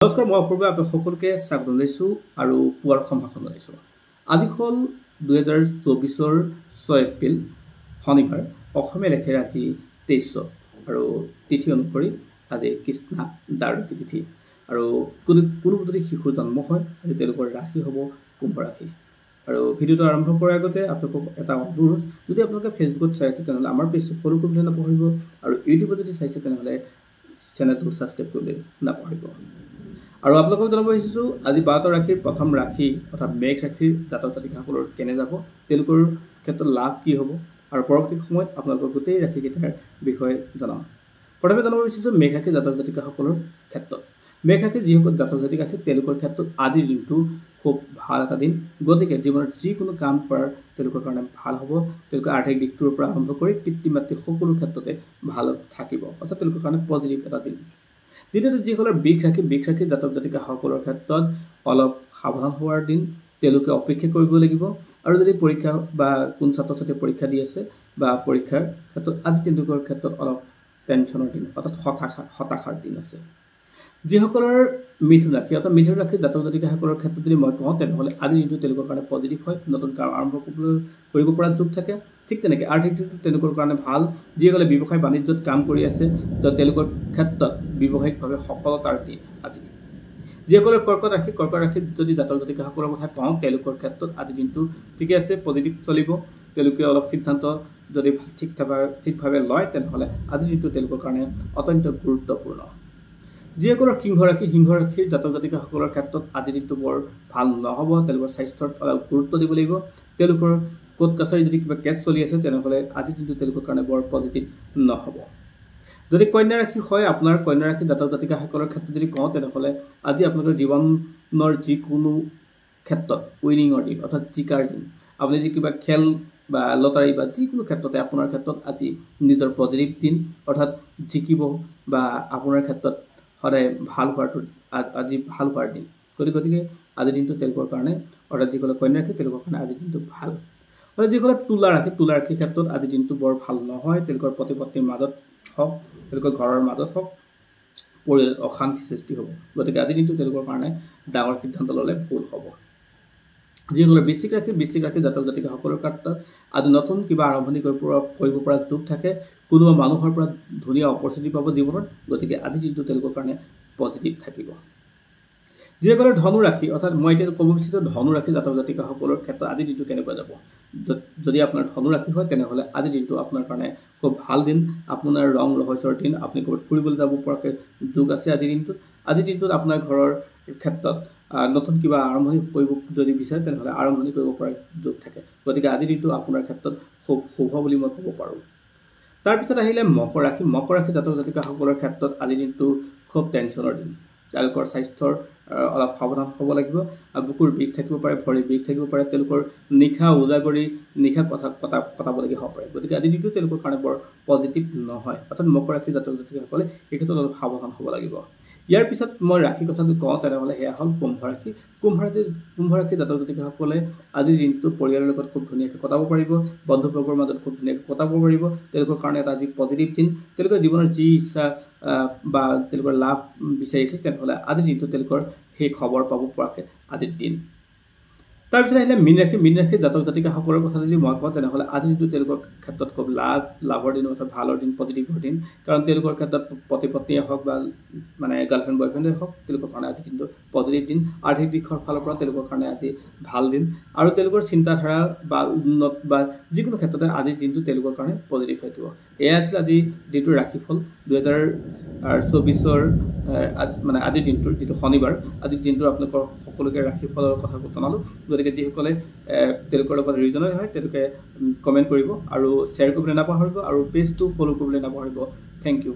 নমস্কাৰ, মই অপূৰ্ব আপোনাক সকলোকে স্বাগতম জনাইছোঁ আৰু পুৱাৰ সম্ভাষণ জনাইছোঁ। আজি হ'ল 2024 6 এপ্ৰিল শনিবাৰ। অসমীয়া লেখেৰে আজি 23 আৰু তিথি অনুসৰি আজি কৃষ্ণা দ্বাদশী তিথি আৰু কোনো যদি শিশুৰ জন্ম হয় আজি তেওঁলোকৰ ৰাশি হ'ব কুম্ভ ৰাশি। আৰু ভিডিঅ'টো আৰম্ভ কৰাৰ আগতে আপোনালোকক এটা অনুৰোধ, যদি আপোনালোকে ফেচবুকত চাই আছে তেনেহ'লে আমাৰ পেজটো ফ'ল' কৰিবলৈ নাপাহৰিব আৰু ইউটিউবত যদি চাইছে তেনেহ'লে চেনেলটো ছাবস্ক্ৰাইব কৰিবলৈ নাপাহৰিব। আৰু আপোনালোকক জনাব বিচাৰিছোঁ আজি 12টা ৰাশিৰ প্ৰথম ৰাশি অৰ্থাৎ মেঘ ৰাশিৰ জাতক জাতিকাসকলৰ কেনে যাব, তেওঁলোকৰ ক্ষেত্ৰত লাভ কি হ'ব আৰু পৰৱৰ্তী সময়ত আপোনালোকৰ গোটেই ৰাশিকেইটাৰ বিষয়ে জনাম। প্ৰথমে জনাব বিচাৰিছোঁ মেঘ ৰাশিৰ জাতক জাতিকাসকলৰ ক্ষেত্ৰত। মেঘ ৰাশিৰ যিসকল জাতক জাতিক আছে তেওঁলোকৰ ক্ষেত্ৰত আজিৰ দিনটো খুব ভাল এটা দিন। গতিকে জীৱনত যিকোনো কাম কৰাৰ তেওঁলোকৰ কাৰণে ভাল হ'ব। তেওঁলোকে আৰ্থিক দিশটোৰ পৰা আৰম্ভ কৰি পিতৃ মাতৃ সকলো ক্ষেত্ৰতে ভাল থাকিব, অৰ্থাৎ তেওঁলোকৰ কাৰণে পজিটিভ এটা দিন। দ্বিতীয়তে যিসকলৰ বৃষ ৰাশিৰ জাতক জাতিকাসকলৰ ক্ষেত্ৰত অলপ সাৱধান হোৱাৰ দিন। তেওঁলোকে অপেক্ষা কৰিব লাগিব আৰু যদি পৰীক্ষা বা কোন ছাত্ৰ ছাত্ৰীয়ে পৰীক্ষা দি আছে বা পৰীক্ষাৰ ক্ষেত্ৰত আজি তেওঁলোকৰ ক্ষেত্ৰত অলপ টেনশ্যনৰ দিন অৰ্থাৎ হতাশাৰ দিন আছে। যিসকলৰ মিথুন ৰাশি অৰ্থাৎ মিথুন ৰাশিৰ জাতক জাতিকাসকলৰ ক্ষেত্ৰত যদি মই কওঁ তেনেহ'লে আজিৰ দিনটো তেওঁলোকৰ কাৰণে পজিটিভ হয়, নতুন কাম আৰম্ভ কৰিব পৰা যোগ থাকে। ঠিক তেনেকৈ আৰ্থিক দিশটো তেওঁলোকৰ কাৰণে ভাল। যিসকলে ব্যৱসায় বাণিজ্যত কাম কৰি আছে তেওঁলোকৰ ক্ষেত্ৰত ব্যৱসায়িকভাৱে সফলতাৰ দিন আজি। যিসকলৰ কৰ্কট ৰাশিত যদি জাতক জাতিকাসকলৰ কথা কওঁ তেওঁলোকৰ ক্ষেত্ৰত আজিৰ দিনটো ঠিকে আছে, পজিটিভ চলিব। তেওঁলোকে অলপ সিদ্ধান্ত যদি ঠিকভাৱে লয় তেনেহ'লে আজিৰ দিনটো তেওঁলোকৰ কাৰণে অত্যন্ত গুৰুত্বপূৰ্ণ। যিসকলৰ সিংহ ৰাশিৰ জাতক জাতিকাসকলৰ ক্ষেত্ৰত আজিৰ দিনটো বৰ ভাল নহ'ব। তেওঁলোকৰ স্বাস্থ্যত অলপ গুৰুত্ব দিব লাগিব। তেওঁলোকৰ কোৰ্ট কাছাৰী যদি কিবা কেছ চলি আছে তেনেহ'লে আজিৰ দিনটো তেওঁলোকৰ কাৰণে বৰ পজিটিভ নহ'ব। যদি কন্যা ৰাশি হয়, আপোনাৰ কন্যা ৰাশিৰ জাতক জাতিকাসকলৰ ক্ষেত্ৰত যদি কওঁ তেনেহ'লে আজি আপোনালোকৰ জীৱনৰ যিকোনো ক্ষেত্ৰত উইনিঙৰ দিন অৰ্থাৎ জিকাৰ দিন। আপুনি যদি কিবা খেল বা লটাৰী বা যিকোনো ক্ষেত্ৰতে আপোনাৰ ক্ষেত্ৰত আজি নিজৰ পজিটিভ দিন অৰ্থাৎ জিকিব বা আপোনাৰ ক্ষেত্ৰত সদায় ভাল হোৱাটো আজি ভাল হোৱাৰ দিন। গতিকে আজিৰ দিনটো তেওঁলোকৰ কাৰণে অৰ্থাৎ যিসকলে কন্যা ৰাশি তেওঁলোকৰ কাৰণে আজিৰ দিনটো ভাল। অৰ্থাৎ যিসকলে তুলা ৰাশিৰ ক্ষেত্ৰত আজিৰ দিনটো বৰ ভাল নহয়। তেওঁলোকৰ পতি পত্নীৰ মাজত হওক, তেওঁলোকৰ ঘৰৰ মাজত হওক পৰিয়ালত অশান্তি সৃষ্টি হ'ব। গতিকে আজিৰ দিনটো তেওঁলোকৰ কাৰণে ডাঙৰ সিদ্ধান্ত ল'লে ভুল হ'ব। যিসকলে বৃশ্চিক ৰাশিৰ জাতক জাতিকাসকলৰ ক্ষেত্ৰত আজি নতুন কিবা আৰম্ভণি কৰিব পৰা যোগ থাকে। কোনোবা মানুহৰ পৰা ধুনীয়া অপৰচুনিটি পাব জীৱনত। গতিকে আজিৰ দিনটো তেওঁলোকৰ কাৰণে পজিটিভ থাকিব। যিসকলে ধনু ৰাশি অৰ্থাৎ মই এতিয়া ক'ব বিচাৰিছোঁ ধনু ৰাশিৰ জাতক জাতিকাসকলৰ ক্ষেত্ৰত আজিৰ দিনটো কেনেকুৱা যাব। যদি আপোনাৰ ধনু ৰাশি হয় তেনেহ'লে আজিৰ দিনটো আপোনাৰ কাৰণে খুব ভাল দিন। আপোনাৰ ৰং ৰহস্যৰ দিন। আপুনি ক'ৰবাত ফুৰিবলৈ যাব পৰাকৈ যোগ আছে আজিৰ দিনটোত। আজিৰ দিনটোত আপোনাৰ ঘৰৰ ক্ষেত্ৰত নতুন কিবা আৰম্ভণি কৰিব যদি বিচাৰে তেনেহ'লে আৰম্ভণি কৰিব পৰা যোগ থাকে। গতিকে আজিৰ দিনটো আপোনাৰ ক্ষেত্ৰত খুব শুভ বুলি মই ক'ব পাৰোঁ। তাৰপিছত আহিলে মকৰ ৰাশি জাতক জাতিকাসকলৰ ক্ষেত্ৰত আজিৰ দিনটো খুব টেনশ্যনৰ দিন। তেওঁলোকৰ স্বাস্থ্যৰ অলপ সাৱধান হ'ব লাগিব। বুকুৰ বিষ থাকিব পাৰে, ভৰিৰ বিষ থাকিব পাৰে। তেওঁলোকৰ নিশা উজাগৰি নিশা কটাবলগীয়া হ'ব পাৰে। গতিকে আজিৰ দিনটো তেওঁলোকৰ কাৰণে বৰ পজিটিভ নহয়। অৰ্থাৎ মকৰ ৰাশিৰ জাতক জাতিকাসকলে এই ক্ষেত্ৰত অলপ সাৱধান হ'ব লাগিব। ইয়াৰ পিছত মই ৰাশি কথাটো কওঁ তেনেহ'লে সেয়া হ'ল কুম্ভ ৰাশি। কুম্ভ ৰাশিৰ জাতক জাতিকাসকলে আজিৰ দিনটো পৰিয়ালৰ লগত খুব ধুনীয়াকৈ কটাব পাৰিব। বন্ধুবৰ্গৰ মাজত খুব ধুনীয়াকৈ কটাব পাৰিব। তেওঁলোকৰ কাৰণে এটা আজি পজিটিভ দিন। তেওঁলোকৰ জীৱনৰ যি ইচ্ছা বা তেওঁলোকৰ লাভ বিচাৰিছে তেনেহ'লে আজিৰ দিনটো তেওঁলোকৰ সেই খবৰ পাব পৰাকৈ আজিৰ দিন। তাৰপিছত আহিলে মীন ৰাশিৰ জাতক জাতিকাসকলৰ কথা যদি মই কওঁ তেনেহ'লে আজিৰ দিনটো তেওঁলোকৰ ক্ষেত্ৰত খুব লাভৰ দিন অৰ্থাৎ ভালৰ দিন, পজিটিভৰ দিন। কাৰণ তেওঁলোকৰ ক্ষেত্ৰত পতি পত্নীয়ে হওক বা মানে গাৰ্লফ্ৰেণ্ড বয়ফ্ৰেণ্ডে হওক তেওঁলোকৰ কাৰণে আজিৰ দিনটো পজিটিভ দিন। আৰ্থিক দিশৰ ফালৰ পৰা তেওঁলোকৰ কাৰণে আজি ভাল দিন আৰু তেওঁলোকৰ চিন্তাধাৰা বা উন্নত বা যিকোনো ক্ষেত্ৰতে আজিৰ দিনটো তেওঁলোকৰ কাৰণে পজিটিভ থাকিব। এয়া আছিল আজি দিনটোৰ ৰাশিফল 2024 মানে আজিৰ দিনটোৰ যিটো শনিবাৰ আজিৰ দিনটোৰ আপোনালোকৰ সকলোকে ৰাশিফলৰ কথা জনালোঁ। গতিকে যিসকলে তেওঁলোকৰ লগত ৰিজনেল হয় তেওঁলোকে কমেণ্ট কৰিব আৰু শ্বেয়াৰ কৰিবলৈ নাপাহৰিব আৰু পেজটো ফ'ল' কৰিবলৈ নাপাহৰিব। Thank U.